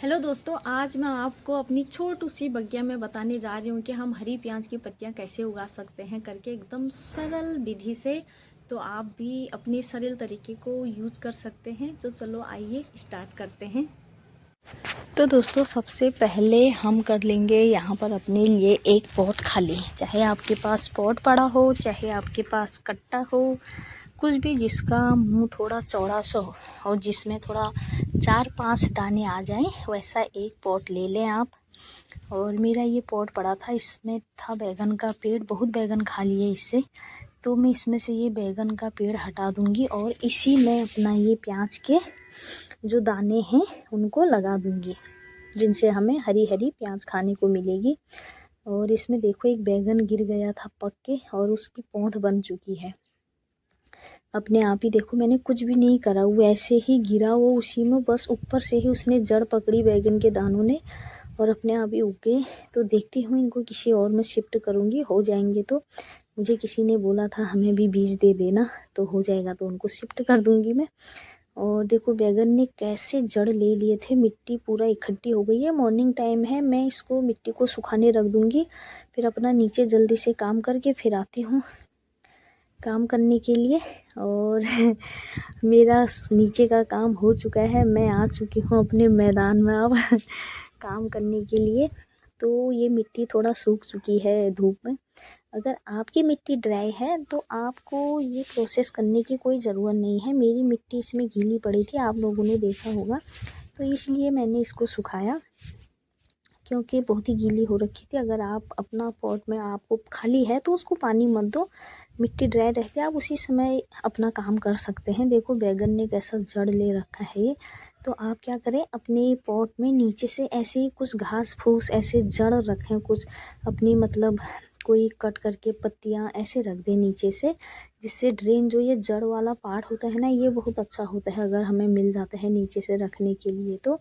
Hello दोस्तों, आज मैं आपको अपनी छोटू सी बगिया में बताने जा रही हूँ कि हम हरी प्याज की पत्तियाँ कैसे उगा सकते हैं करके एकदम सरल विधि से। तो आप भी अपनी सरल तरीके को यूज़ कर सकते हैं। तो चलो आइए स्टार्ट करते हैं। तो दोस्तों, सबसे पहले हम कर लेंगे यहाँ पर अपने लिए एक पॉट खाली। चाहे आपके पास पॉट पड़ा हो, चाहे आपके पास कट्टा हो, कुछ भी जिसका मुंह थोड़ा चौड़ा सा हो और जिसमें थोड़ा 4-5 दाने आ जाएं, वैसा एक पॉट ले लें आप। और मेरा ये पॉट पड़ा था, इसमें था बैगन का पेड़, बहुत बैगन खा लिए इससे। तो मैं इसमें से ये बैगन का पेड़ हटा दूंगी और इसी में अपना ये प्याज के जो दाने हैं उनको लगा दूंगी, जिनसे हमें हरी हरी प्याज खाने को मिलेगी। और इसमें देखो, एक बैगन गिर गया था पक के और उसकी पौध बन चुकी है अपने आप ही। देखो, मैंने कुछ भी नहीं करा, वो ऐसे ही गिरा, वो उसी में बस ऊपर से ही उसने जड़ पकड़ी बैगन के दानों ने और अपने आप ही उग गए। तो देखती हूँ, इनको किसी और में शिफ्ट करूँगी, हो जाएंगे तो। मुझे किसी ने बोला था हमें भी बीज दे देना, तो हो जाएगा तो उनको शिफ्ट कर दूँगी मैं। और देखो, बैगन ने कैसे जड़ ले लिए थे, मिट्टी पूरा इकट्ठी हो गई है। मॉर्निंग टाइम है, मैं इसको मिट्टी को सुखाने रख दूँगी, फिर अपना नीचे जल्दी से काम करके फिर आती हूँ काम करने के लिए। और मेरा नीचे का काम हो चुका है, मैं आ चुकी हूँ अपने मैदान में अब काम करने के लिए। तो ये मिट्टी थोड़ा सूख चुकी है धूप में। अगर आपकी मिट्टी ड्राई है तो आपको ये प्रोसेस करने की कोई ज़रूरत नहीं है। मेरी मिट्टी इसमें गीली पड़ी थी, आप लोगों ने देखा होगा, तो इसलिए मैंने इसको सुखाया, क्योंकि बहुत ही गीली हो रखी थी। अगर आप अपना पॉट में आपको खाली है तो उसको पानी मत दो, मिट्टी ड्राई रहती है, आप उसी समय अपना काम कर सकते हैं। देखो, बैगन ने कैसा जड़ ले रखा है ये। तो आप क्या करें, अपने पॉट में नीचे से ऐसे ही कुछ घास फूस ऐसे जड़ रखें, कुछ अपनी मतलब कोई कट करके पत्तियां ऐसे रख दें नीचे से, जिससे ड्रेन जो ये जड़ वाला पार्ट होता है ना, ये बहुत अच्छा होता है अगर हमें मिल जाता है नीचे से रखने के लिए तो।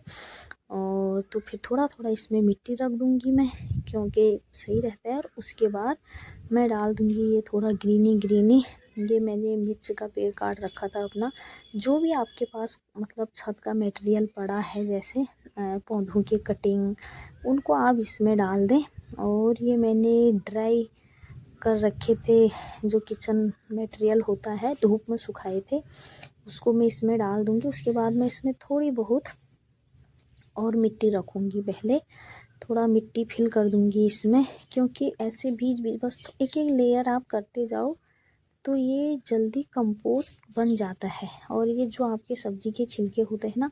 और तो फिर थोड़ा थोड़ा इसमें मिट्टी रख दूंगी मैं, क्योंकि सही रहता है। और उसके बाद मैं डाल दूंगी ये थोड़ा ग्रीनी ग्रीनी, ये मैंने मिर्च का पेड़ काट रखा था अपना। जो भी आपके पास मतलब छत का मटेरियल पड़ा है, जैसे पौधों की कटिंग, उनको आप इसमें डाल दें। और ये मैंने ड्राई कर रखे थे, जो किचन मटेरियल होता है, धूप में सुखाए थे, उसको मैं इसमें डाल दूंगी। उसके बाद मैं इसमें थोड़ी बहुत और मिट्टी रखूँगी, पहले थोड़ा मिट्टी फिल कर दूँगी इसमें, क्योंकि ऐसे बीज बीज बस एक एक लेयर आप करते जाओ तो ये जल्दी कंपोस्ट बन जाता है। और ये जो आपके सब्ज़ी के छिलके होते हैं ना,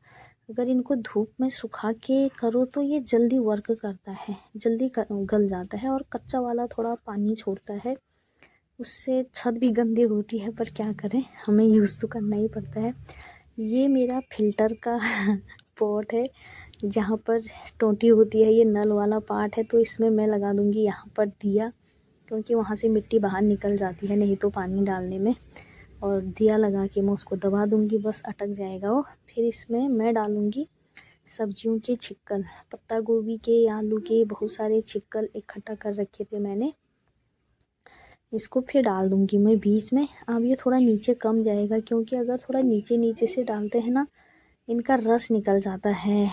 अगर इनको धूप में सुखा के करो तो ये जल्दी वर्क करता है, जल्दी गल जाता है। और कच्चा वाला थोड़ा पानी छोड़ता है, उससे छत भी गंदी होती है, पर क्या करें, हमें यूज़ तो करना ही पड़ता है। ये मेरा फ़िल्टर का पॉट है, जहाँ पर टोंटी होती है, ये नल वाला पार्ट है। तो इसमें मैं लगा दूँगी यहाँ पर दिया, क्योंकि वहाँ से मिट्टी बाहर निकल जाती है नहीं तो पानी डालने में। और दिया लगा के मैं उसको दबा दूँगी, बस अटक जाएगा वो। फिर इसमें मैं डालूँगी सब्जियों के छिक्कल, पत्ता गोभी के, आलू के, बहुत सारे छिक्कल इकट्ठा कर रखे थे मैंने, इसको फिर डाल दूँगी मैं बीच में। अब ये थोड़ा नीचे कम जाएगा, क्योंकि अगर थोड़ा नीचे नीचे से डालते हैं ना, इनका रस निकल जाता है,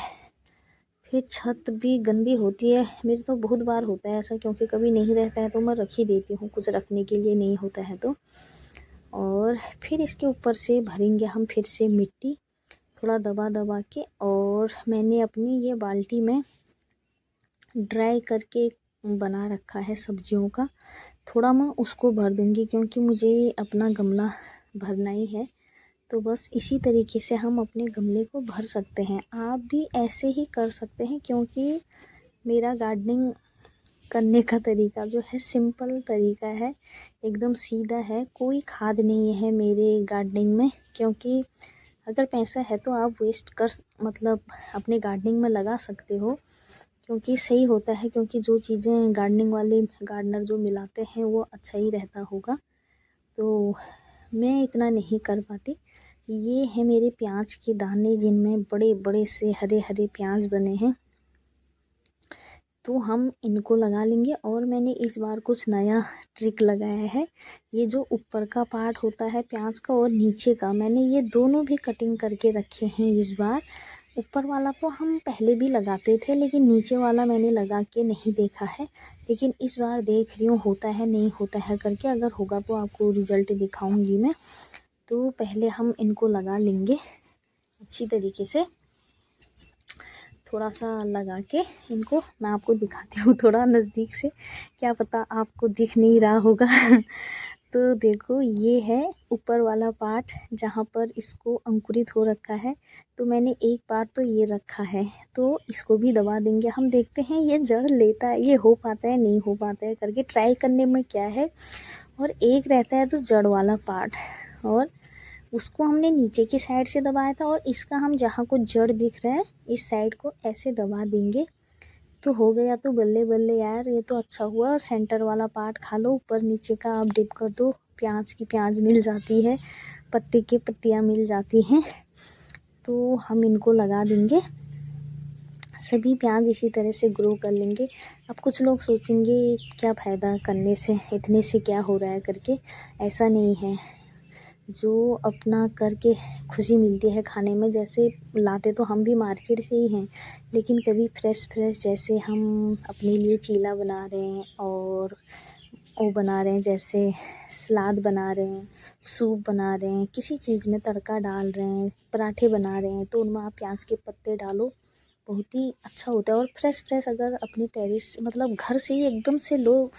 फिर छत भी गंदी होती है। मेरे तो बहुत बार होता है ऐसा, क्योंकि कभी नहीं रहता है तो मैं रख ही देती हूँ, कुछ रखने के लिए नहीं होता है तो। और फिर इसके ऊपर से भरेंगे हम फिर से मिट्टी, थोड़ा दबा दबा के। और मैंने अपनी ये बाल्टी में ड्राई करके बना रखा है सब्जियों का, थोड़ा मैं उसको भर दूँगी, क्योंकि मुझे अपना गमला भरना ही है। तो बस इसी तरीके से हम अपने गमले को भर सकते हैं। आप भी ऐसे ही कर सकते हैं, क्योंकि मेरा गार्डनिंग करने का तरीका जो है सिंपल तरीका है, एकदम सीधा है, कोई खाद नहीं है मेरे गार्डनिंग में। क्योंकि अगर पैसा है तो आप वेस्ट कर मतलब अपने गार्डनिंग में लगा सकते हो, क्योंकि सही होता है। क्योंकि जो चीज़ें गार्डनिंग वाले गार्डनर जो मिलाते हैं वो अच्छा ही रहता होगा, तो मैं इतना नहीं कर पाती। ये है मेरे प्याज के दाने, जिनमें बड़े बड़े से हरे हरे प्याज बने हैं, तो हम इनको लगा लेंगे। और मैंने इस बार कुछ नया ट्रिक लगाया है, ये जो ऊपर का पार्ट होता है प्याज का और नीचे का, मैंने ये दोनों भी कटिंग करके रखे हैं इस बार। ऊपर वाला तो हम पहले भी लगाते थे, लेकिन नीचे वाला मैंने लगा के नहीं देखा है, लेकिन इस बार देख रही हूँ होता है नहीं होता है करके। अगर होगा तो आपको रिज़ल्ट दिखाऊंगी मैं। तो पहले हम इनको लगा लेंगे अच्छी तरीके से, थोड़ा सा लगा के इनको मैं आपको दिखाती हूँ थोड़ा नज़दीक से, क्या पता आपको दिख नहीं रहा होगा। तो देखो ये है ऊपर वाला पार्ट जहाँ पर इसको अंकुरित हो रखा है। तो मैंने एक बार तो ये रखा है, तो इसको भी दबा देंगे। हम देखते हैं ये जड़ लेता है, ये हो पाता है नहीं हो पाता है करके ट्राई करने में क्या है। और एक रहता है तो जड़ वाला पार्ट, और उसको हमने नीचे की साइड से दबाया था, और इसका हम जहाँ को जड़ दिख रहा है इस साइड को ऐसे दबा देंगे तो हो गया। तो बल्ले बल्ले यार, ये तो अच्छा हुआ। सेंटर वाला पार्ट खा लो, ऊपर नीचे का आप डिप कर दो, प्याज की प्याज मिल जाती है, पत्ते की पत्तियाँ मिल जाती हैं। तो हम इनको लगा देंगे, सभी प्याज इसी तरह से ग्रो कर लेंगे। अब कुछ लोग सोचेंगे क्या फ़ायदा करने से, इतने से क्या हो रहा है करके। ऐसा नहीं है, जो अपना करके खुशी मिलती है खाने में। जैसे लाते तो हम भी मार्केट से ही हैं, लेकिन कभी फ्रेश जैसे हम अपने लिए चीला बना रहे हैं और वो बना रहे हैं, जैसे सलाद बना रहे हैं, सूप बना रहे हैं, किसी चीज़ में तड़का डाल रहे हैं, पराठे बना रहे हैं, तो उनमें आप प्याज के पत्ते डालो, बहुत ही अच्छा होता है। और फ्रेश अगर अपनी टेरेस मतलब घर से ही एकदम से लो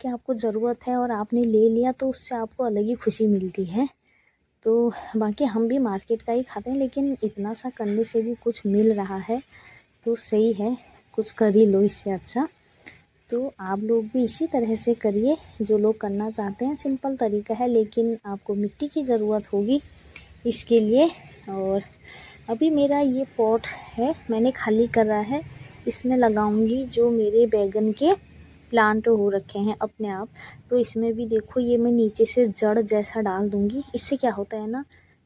कि आपको ज़रूरत है और आपने ले लिया, तो उससे आपको अलग ही खुशी मिलती है। तो बाकी हम भी मार्केट का ही खाते हैं, लेकिन इतना सा करने से भी कुछ मिल रहा है तो सही है, कुछ कर ही लो इससे अच्छा। तो आप लोग भी इसी तरह से करिए जो लोग करना चाहते हैं। सिंपल तरीका है, लेकिन आपको मिट्टी की ज़रूरत होगी इसके लिए। और अभी मेरा ये पॉट है, मैंने खाली कर रहा है, इसमें लगाऊंगी जो मेरे बैगन के प्लांट हो रखे हैं अपने आप। तो इसमें भी देखो ये मैं नीचे से जड़ जैसा डाल दूंगी। इससे क्या होता है ना,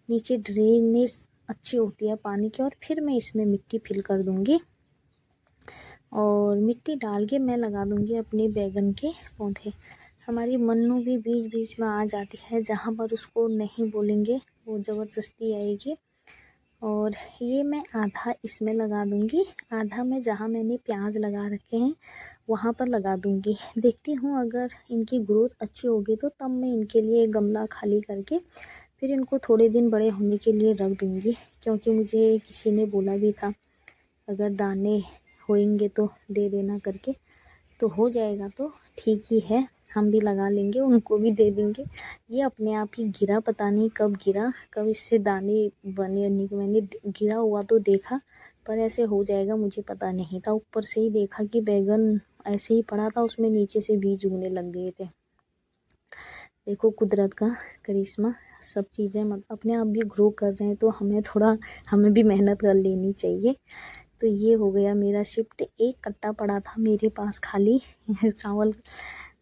नीचे ड्रेनेज अच्छी होती है पानी की। और फिर मैं इसमें मिट्टी फिल कर दूंगी, और मिट्टी डाल के मैं लगा दूंगी अपने बैगन के पौधे। हमारी मन्नू भी बीच बीच में आ जाती है, जहाँ पर उसको नहीं बोलेंगे वो ज़बरदस्ती आएगी। और ये मैं आधा इसमें लगा दूंगी, आधा मैं जहाँ मैंने प्याज लगा रखे हैं वहाँ पर लगा दूंगी। देखती हूँ अगर इनकी ग्रोथ अच्छी होगी तो तब मैं इनके लिए गमला खाली करके फिर इनको थोड़े दिन बड़े होने के लिए रख दूंगी। क्योंकि मुझे किसी ने बोला भी था अगर दाने होएंगे तो दे देना करके, तो हो जाएगा तो ठीक ही है, हम भी लगा लेंगे, उनको भी दे देंगे। ये अपने आप ही गिरा, पता नहीं कब गिरा, कब इससे दाने बने। मैंने गिरा हुआ तो देखा, पर ऐसे हो जाएगा मुझे पता नहीं था। ऊपर से ही देखा कि बैगन ऐसे ही पड़ा था, उसमें नीचे से बीज उगने लग गए थे। देखो कुदरत का करिश्मा, सब चीज़ें मतलब अपने आप भी ग्रो कर रहे हैं, तो हमें भी मेहनत कर लेनी चाहिए। तो ये हो गया मेरा शिफ्ट। एक कट्टा पड़ा था मेरे पास खाली चावल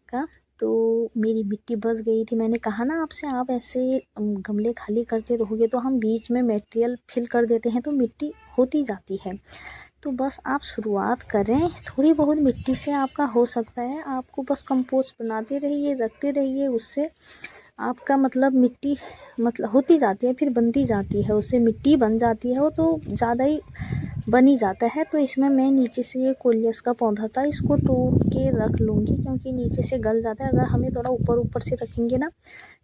का, तो मेरी मिट्टी बच गई थी। मैंने कहा ना आपसे, आप ऐसे गमले खाली करते रहोगे तो हम बीच में मटेरियल फिल कर देते हैं तो मिट्टी होती जाती है। तो बस आप शुरुआत करें, थोड़ी बहुत मिट्टी से आपका हो सकता है। आपको बस कंपोस्ट बनाते रहिए, रखते रहिए, उससे आपका मतलब मिट्टी मतलब होती जाती है, फिर बनती जाती है, उससे मिट्टी बन जाती है, वो तो ज़्यादा ही बन ही जाता है। तो इसमें मैं नीचे से ये कोलियस का पौधा था, इसको तोड़ के रख लूँगी क्योंकि नीचे से गल जाता है। अगर हमें थोड़ा ऊपर से रखेंगे ना,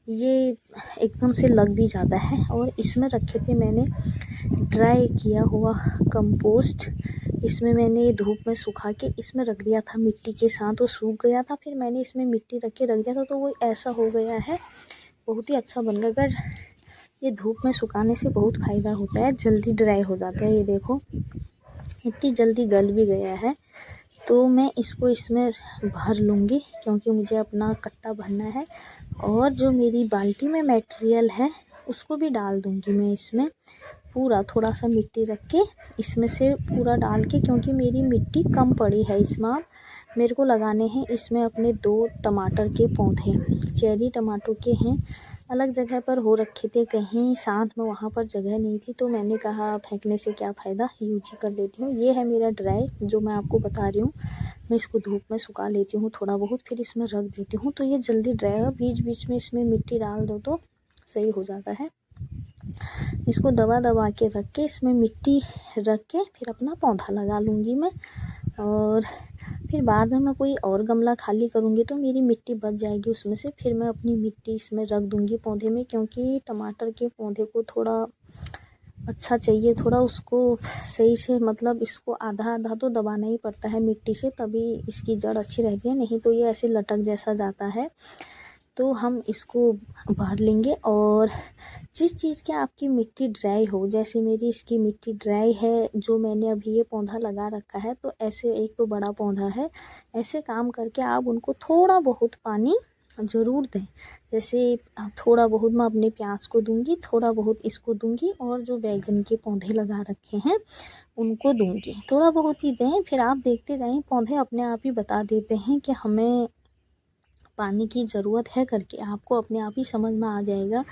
ये एकदम से लग भी जाता है। और इसमें रखे थे मैंने ड्राई किया हुआ कंपोस्ट, इसमें मैंने धूप में सुखा के इसमें रख दिया था मिट्टी के साथ, तो सूख गया था। फिर मैंने इसमें मिट्टी रख के रख दिया था, तो वो ऐसा हो गया है, बहुत ही अच्छा बन गया। अगर ये धूप में सुखाने से बहुत फ़ायदा होता है, जल्दी ड्राई हो जाता है। ये देखो इतनी जल्दी गल भी गया है। तो मैं इसको इसमें भर लूँगी क्योंकि मुझे अपना कट्टा भरना है। और जो मेरी बाल्टी में मटेरियल है उसको भी डाल दूँगी मैं इसमें, पूरा थोड़ा सा मिट्टी रख के इसमें से पूरा डाल के, क्योंकि मेरी मिट्टी कम पड़ी है इसमें। मेरे को लगाने हैं इसमें अपने 2 टमाटर के पौधे, चेरी टमाटर के हैं, अलग जगह पर हो रखे थे कहीं साथ में, वहाँ पर जगह नहीं थी, तो मैंने कहा फेंकने से क्या फ़ायदा, यूज ही कर लेती हूँ। ये है मेरा ड्राई जो मैं आपको बता रही हूँ। मैं इसको धूप में सुखा लेती हूँ थोड़ा बहुत, फिर इसमें रख देती हूँ, तो ये जल्दी ड्राई है। बीच बीच में इसमें मिट्टी डाल दो तो सही हो जाता है। इसको दबा दबा के रख के इसमें मिट्टी रख के फिर अपना पौधा लगा लूँगी मैं। और फिर बाद में मैं कोई और गमला खाली करूँगी तो मेरी मिट्टी बच जाएगी उसमें से, फिर मैं अपनी मिट्टी इसमें रख दूँगी पौधे में, क्योंकि टमाटर के पौधे को थोड़ा अच्छा चाहिए, थोड़ा उसको सही से, मतलब इसको आधा आधा तो दबाना ही पड़ता है मिट्टी से, तभी इसकी जड़ अच्छी रहती है, नहीं तो ये ऐसे लटक जैसा जाता है। तो हम इसको भर लेंगे। और जिस चीज़ की आपकी मिट्टी ड्राई हो, जैसे मेरी इसकी मिट्टी ड्राई है जो मैंने अभी ये पौधा लगा रखा है, तो ऐसे एक तो बड़ा पौधा है, ऐसे काम करके आप उनको थोड़ा बहुत पानी ज़रूर दें। जैसे थोड़ा बहुत मैं अपने प्याज को दूंगी, थोड़ा बहुत इसको दूंगी, और जो बैगन के पौधे लगा रखे हैं उनको दूंगी, थोड़ा बहुत ही दें। फिर आप देखते जाएं, पौधे अपने आप ही बता देते हैं कि हमें पानी की ज़रूरत है करके, आपको अपने आप ही समझ में आ जाएगा।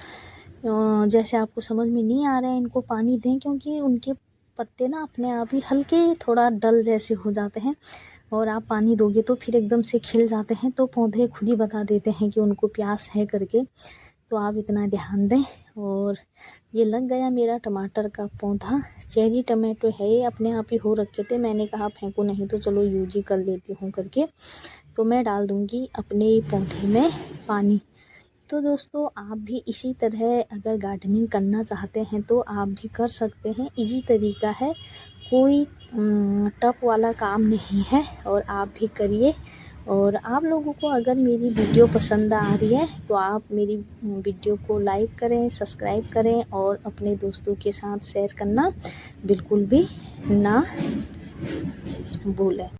जैसे आपको समझ में नहीं आ रहा है इनको पानी दें, क्योंकि उनके पत्ते ना अपने आप ही हल्के थोड़ा डल जैसे हो जाते हैं, और आप पानी दोगे तो फिर एकदम से खिल जाते हैं, तो पौधे खुद ही बता देते हैं कि उनको प्यास है करके। तो आप इतना ध्यान दें। और ये लग गया मेरा टमाटर का पौधा, चेरी टमाटो है, ये अपने आप ही हो रखे थे, मैंने कहा फेंको नहीं तो चलो यूज ही कर लेती हूँ करके। तो मैं डाल दूँगी अपने पौधे में पानी। तो दोस्तों, आप भी इसी तरह अगर गार्डनिंग करना चाहते हैं तो आप भी कर सकते हैं, इजी तरीका है, कोई टफ वाला काम नहीं है, और आप भी करिए। और आप लोगों को अगर मेरी वीडियो पसंद आ रही है तो आप मेरी वीडियो को लाइक करें, सब्सक्राइब करें, और अपने दोस्तों के साथ शेयर करना बिल्कुल भी ना भूलें।